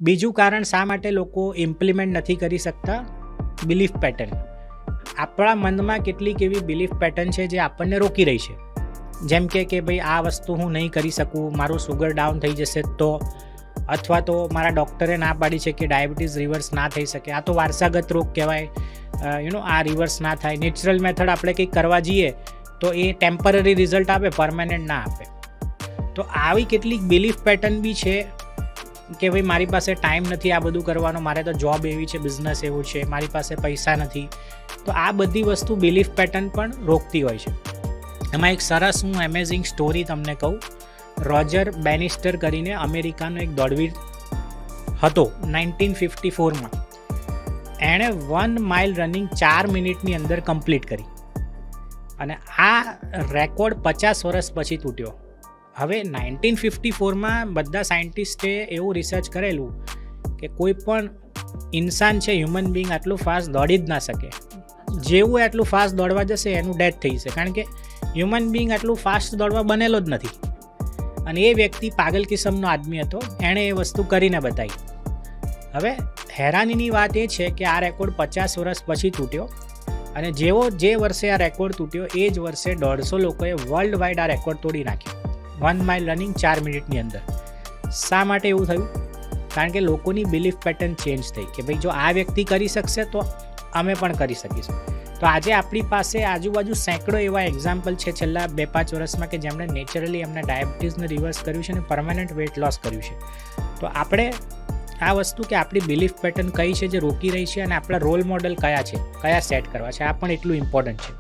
બીજું કારણ શા માટે લોકો ઇમ્પ્લિમેન્ટ નથી કરી શકતા, બિલીફ પેટર્ન. આપણા મનમાં કેટલીક એવી બિલીફ પેટર્ન છે જે આપણને રોકી રહી છે. જેમ કે ભાઈ આ વસ્તુ હું નહીં કરી શકું, મારું સુગર ડાઉન થઈ જશે તો, અથવા તો મારા ડૉક્ટરે ના પાડી છે કે ડાયાબિટીસ રિવર્સ ના થઈ શકે, આ તો વારસાગત રોગ કહેવાય, આ રિવર્સ ના થાય. નેચરલ મેથડ આપણે કંઈક કરવા જઈએ તો એ ટેમ્પરરી રિઝલ્ટ આપે, પરમાનન્ટ ના આપે. તો આવી કેટલીક બિલીફ પેટર્ન બી છે કે ભાઈ મારી પાસે ટાઈમ નથી આ બધું કરવાનો, મારે તો જોબ એવી છે, બિઝનેસ એવું છે, મારી પાસે પૈસા નથી. તો આ બધી વસ્તુ બિલીફ પેટર્ન પણ રોકતી હોય છે. એમાં એક સરસ હું એમેઝિંગ સ્ટોરી તમને કહું. રોજર બેનિસ્ટર કરીને અમેરિકાનો એક દોડવીર હતો 1954માં. એણે 1 માઇલ રનિંગ 4 મિનિટની અંદર કમ્પ્લીટ કરી અને આ રેકોર્ડ 50 વર્ષ પછી તૂટ્યો. હવે 1954માં બધા સાયન્ટિસ્ટે એવું રિસર્ચ કરેલું કે કોઈ પણ ઇન્સાન છે, હ્યુમન બિંગ આટલું ફાસ્ટ દોડી જ ના શકે. જેવું એટલું ફાસ્ટ દોડવા જશે એનું ડેથ થઈ જશે, કારણ કે હ્યુમન બિંગ આટલું ફાસ્ટ દોડવા બનેલો જ નથી. અને એ વ્યક્તિ પાગલ કિસ્મનો આદમી હતો, એણે એ વસ્તુ કરીને બતાવી. હવે હેરાનીની વાત એ છે કે આ રેકોર્ડ 50 વર્ષ પછી તૂટ્યો અને જે વર્ષે આ રેકોર્ડ તૂટ્યો એ જ વર્ષે 150 લોકોએ વર્લ્ડ વાઇડ આ રેકોર્ડ તોડી નાખ્યો. 1 માઇલ રનિંગ 4 મિનિટની અંદર. શા માટે એવું થયું? કારણ કે લોકોની બિલીફ પેટર્ન ચેન્જ થઈ કે ભાઈ જો આ વ્યક્તિ કરી શકશે તો અમે પણ કરી શકીશું. તો આજે આપણી પાસે આજુબાજુ સેંકડો એવા એક્ઝામ્પલ છે છેલ્લા 2-5 વર્ષમાં કે જેમણે નેચરલી એમને ડાયાબિટીસને રિવર્સ કર્યું છે અને પરમાનન્ટ વેટ લોસ કર્યું છે. તો આપણે આ વસ્તુ કે આપણી બિલીફ પેટર્ન કઈ છે જે રોકી રહી છે અને આપણા રોલ મોડલ કયા છે, કયા સેટ કરવા છે, આ પણ એટલું ઇમ્પોર્ટન્ટ છે.